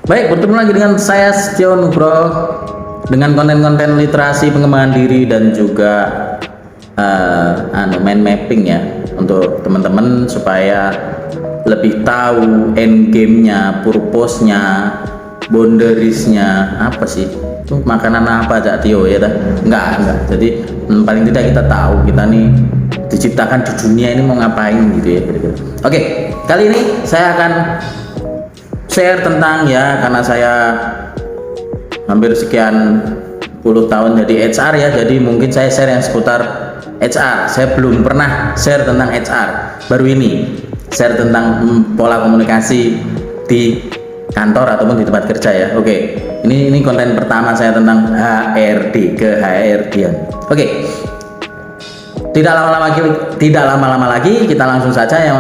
Baik, bertemu lagi dengan saya Setio Nugroho dengan konten-konten literasi, pengembangan diri dan juga mind mapping ya untuk teman-teman supaya lebih tahu end game-nya, purpose-nya, boundaries-nya apa sih? Itu makanan apa Cak Tio ya dah? Enggak. Jadi paling tidak kita tahu kita nih diciptakan di dunia ini mau ngapain gitu ya. Oke, kali ini saya akan share tentang karena saya hampir sekian puluh tahun jadi HR ya, jadi mungkin saya share yang seputar HR. Saya belum pernah share tentang HR, baru ini share tentang pola komunikasi di kantor ataupun di tempat kerja ya. Oke, ini konten pertama saya tentang HRD, ke HRD-an. Oke, tidak lama-lama lagi kita langsung saja yang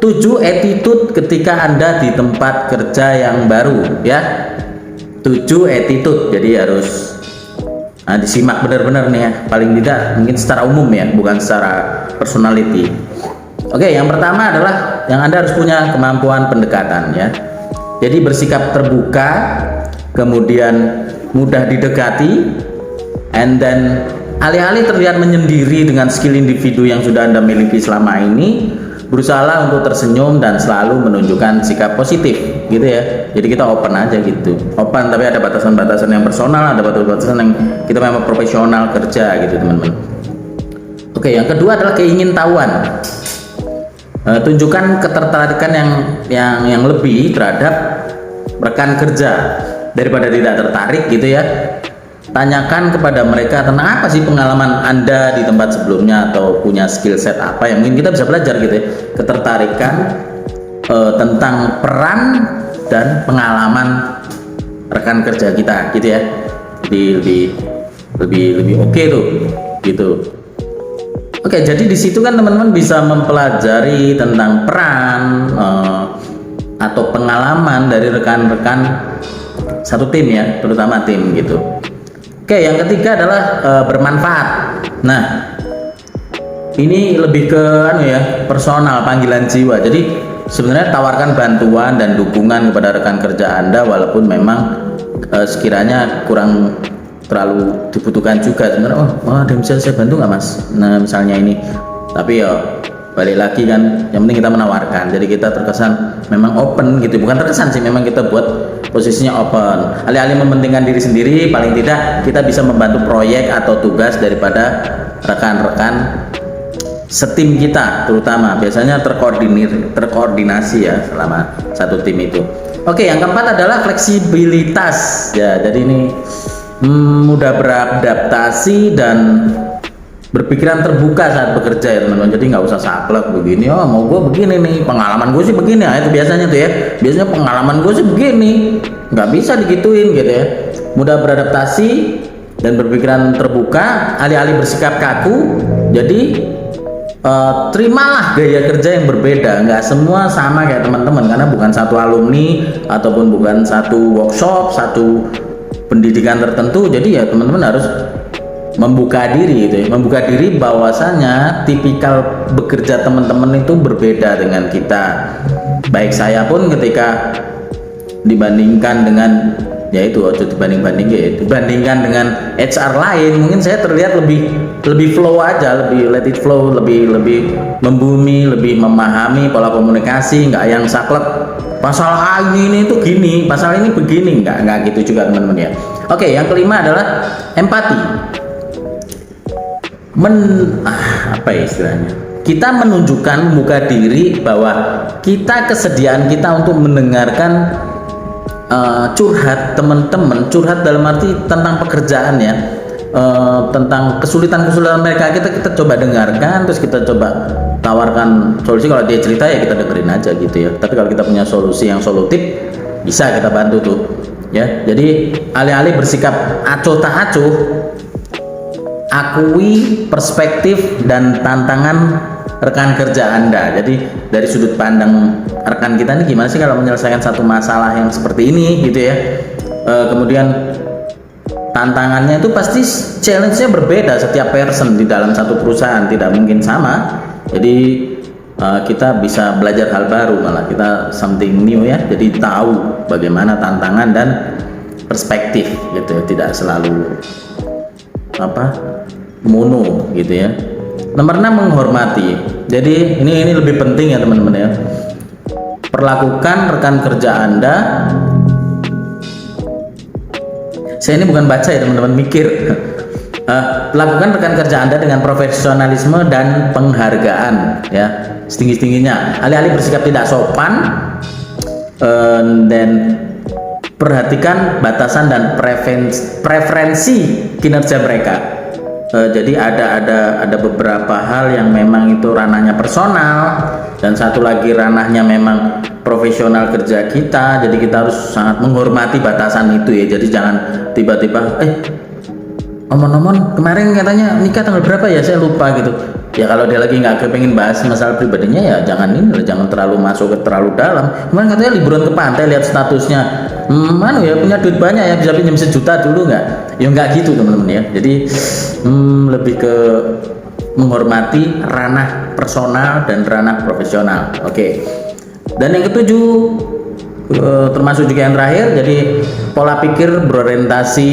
7 attitude ketika Anda di tempat kerja yang baru ya. 7 attitude, jadi harus disimak benar-benar nih ya, paling tidak mungkin secara umum ya, bukan secara personality. Oke, yang pertama adalah yang Anda harus punya kemampuan pendekatan ya. Jadi bersikap terbuka, kemudian mudah didekati, and then alih-alih terlihat menyendiri dengan skill individu yang sudah Anda miliki selama ini, berusaha untuk tersenyum dan selalu menunjukkan sikap positif gitu ya. Jadi kita open aja gitu, open tapi ada batasan-batasan yang personal, ada batasan-batasan yang kita memang profesional kerja gitu teman-teman. Oke, yang kedua adalah keingintahuan. Tunjukkan ketertarikan yang lebih terhadap rekan kerja daripada tidak tertarik gitu ya. Tanyakan kepada mereka tentang apa sih pengalaman Anda di tempat sebelumnya atau punya skill set apa yang mungkin kita bisa belajar gitu ya. Ketertarikan tentang peran dan pengalaman rekan kerja kita gitu ya. Lebih oke tuh gitu. Oke, jadi di situ kan teman-teman bisa mempelajari tentang peran atau pengalaman dari rekan-rekan satu tim ya, terutama tim gitu. Oke, yang ketiga adalah bermanfaat. Nah, ini lebih ke personal, panggilan jiwa. Jadi sebenarnya tawarkan bantuan dan dukungan kepada rekan kerja Anda walaupun memang sekiranya kurang terlalu dibutuhkan juga. Sebenarnya ada yang bisa saya bantu nggak mas? Nah misalnya ini, tapi ya balik lagi kan, yang penting kita menawarkan. Jadi kita terkesan memang open gitu, bukan terkesan sih, memang kita buat posisinya open. Alih-alih mementingkan diri sendiri, paling tidak kita bisa membantu proyek atau tugas daripada rekan-rekan setim kita, terutama biasanya terkoordinasi ya selama satu tim itu. Oke, yang keempat adalah fleksibilitas ya. Jadi ini mudah beradaptasi dan berpikiran terbuka saat bekerja ya teman-teman. Jadi nggak usah saklek begini, oh mau gue begini nih, pengalaman gue sih begini ya. Itu biasanya tuh ya, biasanya pengalaman gue sih begini, nggak bisa digituin gitu ya. Mudah beradaptasi dan berpikiran terbuka, alih-alih bersikap kaku. Jadi terimalah gaya kerja yang berbeda, nggak semua sama kayak teman-teman, karena bukan satu alumni ataupun bukan satu workshop, satu pendidikan tertentu. Jadi ya teman-teman harus membuka diri gitu ya. Membuka diri bahwasanya tipikal bekerja teman-teman itu berbeda dengan kita. Baik saya pun ketika dibandingkan dengan dibandingkan dengan HR lain, mungkin saya terlihat lebih flow aja, lebih let it flow, lebih membumi, lebih memahami pola komunikasi, nggak yang saklek pasal ini itu gini, pasal ini begini, nggak gitu juga teman-teman ya. Oke, yang kelima adalah empati. Apa ya istilahnya? Kita menunjukkan, membuka diri bahwa kesediaan kita untuk mendengarkan curhat teman-teman, curhat dalam arti tentang pekerjaan ya, tentang kesulitan mereka, kita coba dengarkan, terus kita coba tawarkan solusi. Kalau dia cerita ya kita dengerin aja gitu ya, tapi kalau kita punya solusi yang solutif, bisa kita bantu tuh ya. Jadi alih-alih bersikap acuh tak acuh, akui perspektif dan tantangan rekan kerja Anda. Jadi dari sudut pandang rekan kita ini gimana sih kalau menyelesaikan satu masalah yang seperti ini gitu ya. Kemudian tantangannya itu pasti challenge-nya berbeda, setiap person di dalam satu perusahaan tidak mungkin sama. Jadi kita bisa belajar hal baru, malah kita something new ya. Jadi tahu bagaimana tantangan dan perspektif gitu ya, tidak selalu mono gitu ya. Nomor 6, menghormati. Jadi ini lebih penting ya teman-teman ya. Perlakukan rekan kerja Anda, saya ini bukan baca ya teman-teman, mikir. Lakukan rekan kerja Anda dengan profesionalisme dan penghargaan ya, setinggi-tingginya. Alih-alih bersikap tidak sopan, dan perhatikan batasan dan preferensi kinerja mereka. Jadi ada beberapa hal yang memang itu ranahnya personal, dan satu lagi ranahnya memang profesional kerja kita. Jadi kita harus sangat menghormati batasan itu ya. Jadi jangan tiba-tiba omong-omong kemarin katanya nikah tanggal berapa ya, saya lupa gitu ya. Kalau dia lagi nggak kepengen bahas masalah pribadinya ya jangan terlalu masuk ke terlalu dalam. Kemarin katanya liburan ke pantai, lihat statusnya punya duit banyak ya, bisa pinjam 1 juta dulu nggak ya, nggak gitu teman-teman ya. Jadi lebih ke menghormati ranah personal dan ranah profesional. Oke. Dan yang ketujuh, termasuk juga yang terakhir, jadi pola pikir berorientasi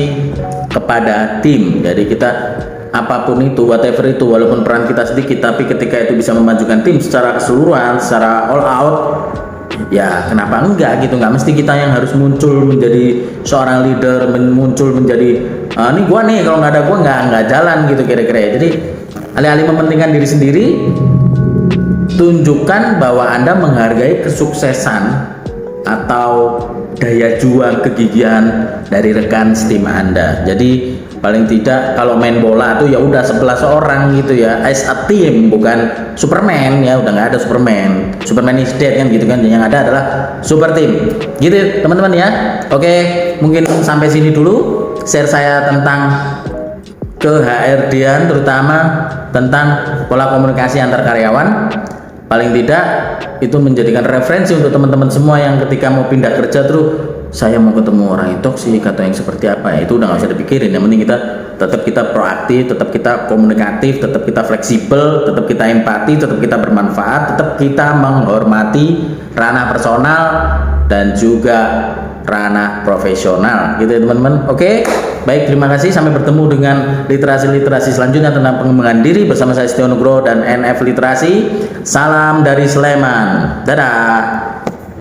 kepada tim. Jadi kita apapun itu, whatever itu, walaupun peran kita sedikit, tapi ketika itu bisa memajukan tim secara keseluruhan, secara all out, ya kenapa enggak gitu. Nggak mesti kita yang harus muncul menjadi seorang leader, muncul menjadi ini gua nih, kalau nggak ada gua nggak jalan gitu kira-kira. Jadi alih-alih mementingkan diri sendiri, tunjukkan bahwa Anda menghargai kesuksesan atau daya juang, kegigihan dari rekan setim Anda. Jadi paling tidak kalau main bola tuh ya udah 11 orang gitu ya, as a team, bukan Superman ya. Udah nggak ada Superman is dead kan gitu kan. Yang ada adalah super team gitu teman-teman ya. Oke, mungkin sampai sini dulu share saya tentang ke HRD-an, terutama tentang pola komunikasi antar karyawan. Paling tidak itu menjadikan referensi untuk teman-teman semua yang ketika mau pindah kerja terus saya mau ketemu orang yang toksik atau yang seperti apa ya, itu udah nggak usah dipikirin. Yang penting kita proaktif, tetap kita komunikatif, tetap kita fleksibel, tetap kita empati, tetap kita bermanfaat, tetap kita menghormati ranah personal dan juga ranah profesional gitu ya teman-teman. Oke, baik, terima kasih, sampai bertemu dengan literasi selanjutnya tentang pengembangan diri bersama saya Setiono Nugroho dan NF Literasi. Salam dari Sleman, dadah.